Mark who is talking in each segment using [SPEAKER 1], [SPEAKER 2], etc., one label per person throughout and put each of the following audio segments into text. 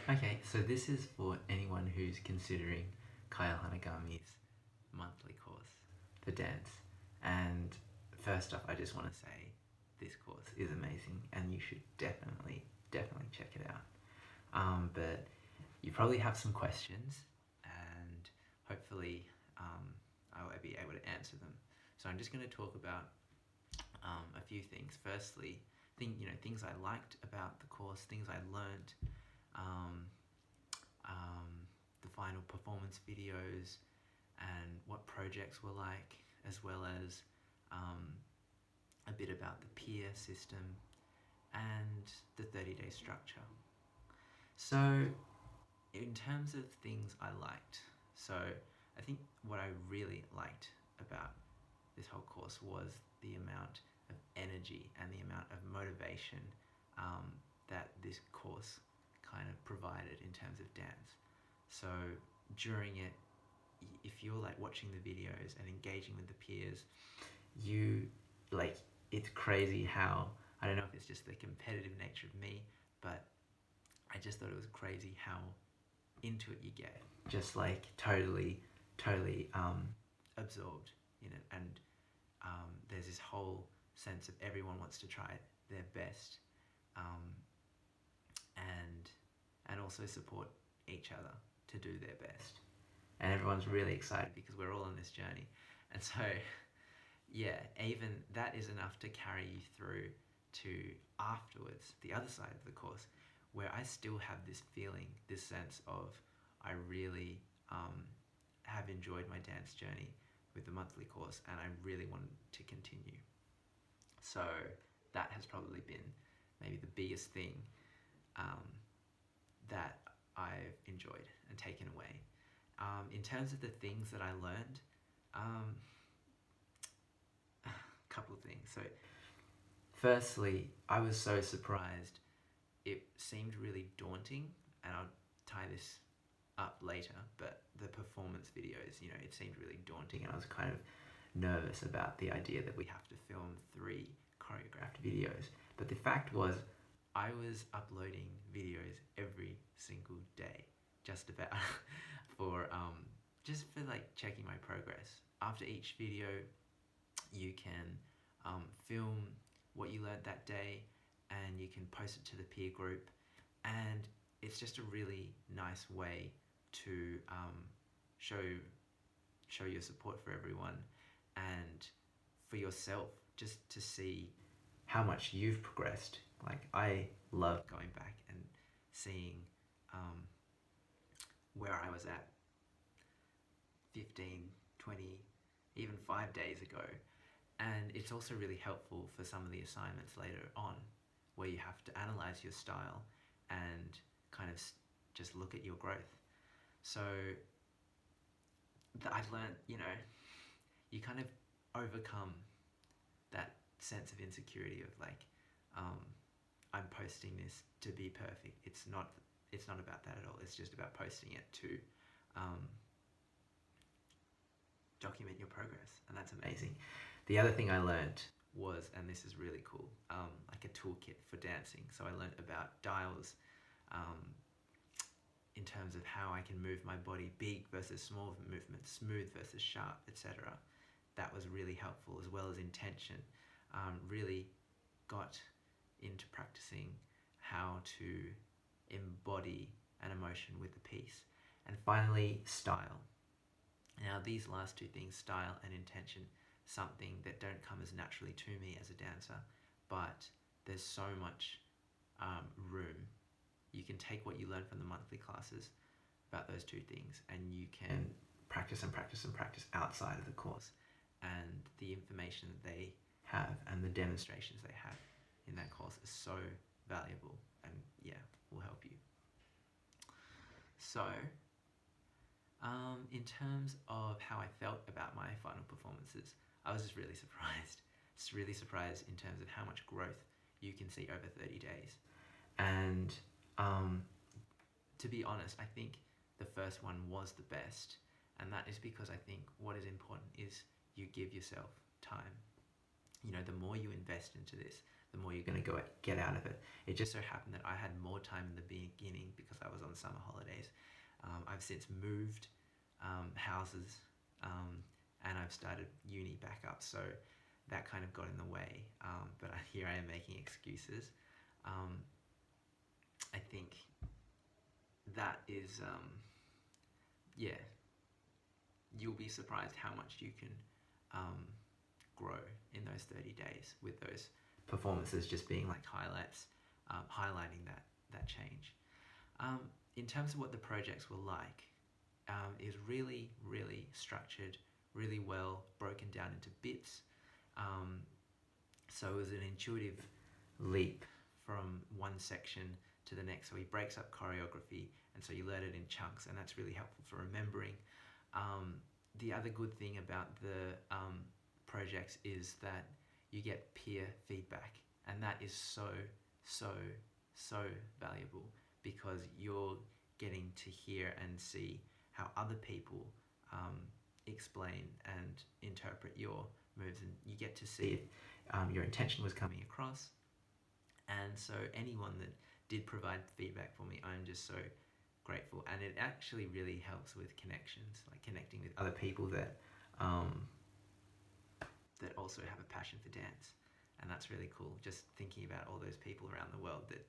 [SPEAKER 1] Okay, so this is for anyone who's considering Kyle Hanagami's monthly course for dance. And first off, I just want to say this course is amazing and you should definitely check it out. But you probably have some questions and hopefully I will be able to answer them. So I'm just going to talk about a few things. Firstly, things I liked about the course, things I learned, um, the final performance videos, and what projects were like, as well as a bit about the peer system and the 30-day structure. So, in terms of things I liked, so I think what I really liked about this whole course was the amount of energy and the amount of motivation that this course kind of provided in terms of dance. So during it, if you're like watching the videos and engaging with the peers, you like it's crazy how I don't know if it's just the competitive nature of me, but I just thought it was crazy how into it you get. Just like totally absorbed in it, and there's this whole sense of everyone wants to try their best, um, and also support each other to do their best. And everyone's really excited because we're all on this journey. And so, yeah, even that is enough to carry you through to afterwards, the other side of the course, where I still have this feeling, this sense of I really have enjoyed my dance journey with the monthly course and I really want to continue. So that has probably been maybe the biggest thing um, that I've enjoyed and taken away. In terms of the things that I learned, a couple of things. So, firstly, I was so surprised. It seemed really daunting, and I'll tie this up later, but the performance videos, it seemed really daunting, and I was kind of nervous about the idea that we have to film 3 choreographed videos. But the fact was, I was uploading videos every single day, just about, for just for like checking my progress. After each video, you can film what you learned that day, and you can post it to the peer group, and it's just a really nice way to show your support for everyone and for yourself, just to see how much you've progressed. Like, I love going back and seeing where I was at 15, 20, even 5 days ago. And it's also really helpful for some of the assignments later on, where you have to analyze your style and kind of just look at your growth. So I've learned, you kind of overcome that sense of insecurity of like, I'm posting this to be perfect. It's not about that at all. It's just about posting it to document your progress, and that's amazing. The other thing I learned was, and this is really cool, like a toolkit for dancing. So I learned about dials, in terms of how I can move my body, big versus small movements, smooth versus sharp, etc. That was really helpful, as well as intention. Really got into practicing how to embody an emotion with the piece. And finally, style. Now, these last 2 things, style and intention, something that don't come as naturally to me as a dancer, but there's so much room. You can take what you learn from the monthly classes about those 2 things, and you can practice and practice and practice outside of the course. And the information that they have and the demonstrations they have in that course is so valuable, and will help you. So, in terms of how I felt about my final performances, I was just really surprised. Just really surprised in terms of how much growth you can see over 30 days. And to be honest, I think the first one was the best. And that is because I think what is important is you give yourself time. The more you invest into this, the more you're going to get out of it. It just so happened that I had more time in the beginning because I was on summer holidays. I've since moved houses, and I've started uni back up, so that kind of got in the way. But here I am making excuses. I think that is, yeah, you'll be surprised how much you can grow in those 30 days with those performances just being like highlights, highlighting that change. In terms of what the projects were like, it was really, really structured, really well broken down into bits. So it was an intuitive leap from one section to the next. So he breaks up choreography, and so you learn it in chunks, and that's really helpful for remembering. The other good thing about the projects is that you get peer feedback, and that is so valuable, because you're getting to hear and see how other people explain and interpret your moves, and you get to see if your intention was coming across. And so anyone that did provide feedback for me, I'm just so grateful, and it actually really helps with connections, like connecting with other people that that also have a passion for dance. And that's really cool, just thinking about all those people around the world that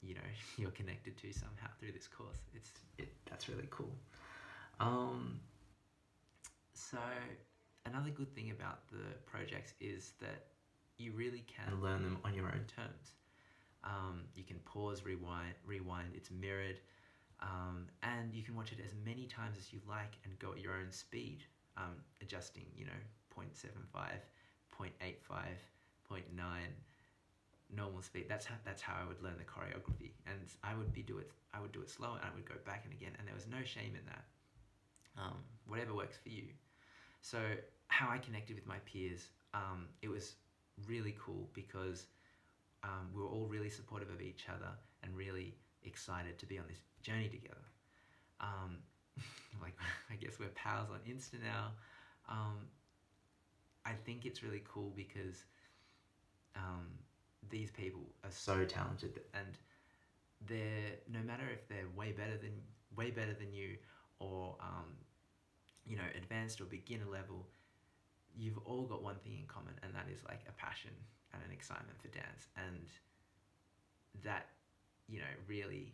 [SPEAKER 1] you know, you're connected to somehow through this course. That's really cool. So another good thing about the projects is that you really can learn them on your own terms. You can pause, rewind, it's mirrored, and you can watch it as many times as you like and go at your own speed, adjusting, you know, 0.75, 0.85, 0.9, normal speed. That's how I would learn the choreography, and I would do it slow, and I would go back and again, and there was no shame in that. Whatever works for you. So how I connected with my peers, it was really cool, because we were all really supportive of each other and really excited to be on this journey together. Like, I guess we're pals on Insta now. I think it's really cool because these people are so talented, and they're, no matter if they're way better than you, or you know, advanced or beginner level, you've all got one thing in common, and that is like a passion and an excitement for dance, and that, you know, really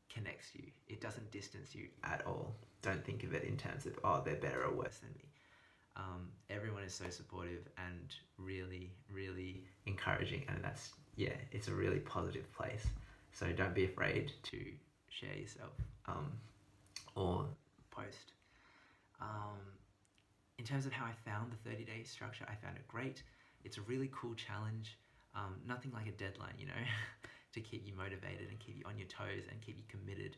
[SPEAKER 1] connects you. It doesn't distance you at all. Don't think of it in terms of, oh, they're better or worse than me. Everyone is so supportive and really, really encouraging, and that's, yeah, it's a really positive place. So don't be afraid to share yourself or post. In terms of how I found the 30-day structure, I found it great. It's a really cool challenge. Nothing like a deadline, you know, to keep you motivated and keep you on your toes and keep you committed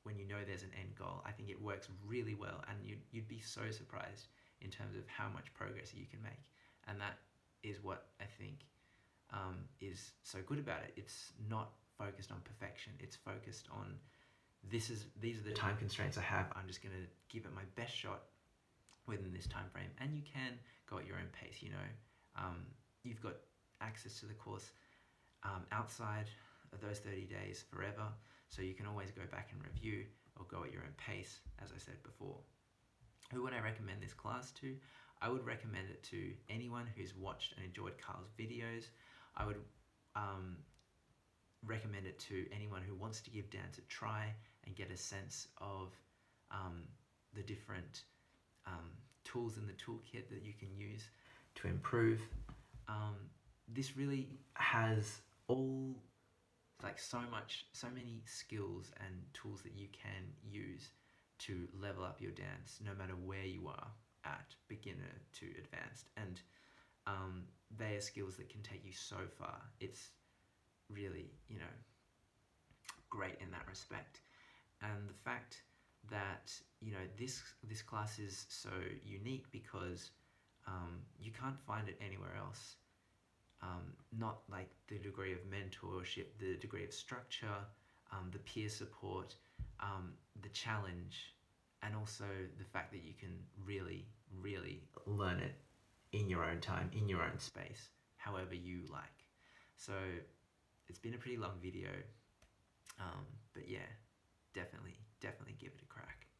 [SPEAKER 1] when you know there's an end goal. I think it works really well, and you'd be so surprised in terms of how much progress you can make. And that is what I think is so good about it. It's not focused on perfection. It's focused on, these are the time constraints I have. I'm just going to give it my best shot within this time frame, and you can go at your own pace. You know, you've got access to the course outside of those 30 days forever, so you can always go back and review or go at your own pace, as I said before. Who would I recommend this class to? I would recommend it to anyone who's watched and enjoyed Carl's videos. I would recommend it to anyone who wants to give dance a try and get a sense of the different tools in the toolkit that you can use to improve. This really has all, like, so many skills and tools that you can use to level up your dance, no matter where you are at, beginner to advanced. And they are skills that can take you so far. It's really, you know, great in that respect. And the fact that, you know, this class is so unique because you can't find it anywhere else. Not like the degree of mentorship, the degree of structure, the peer support, the challenge, and also the fact that you can really, really learn it in your own time, in your own space, however you like. So it's been a pretty long video, but yeah, definitely give it a crack.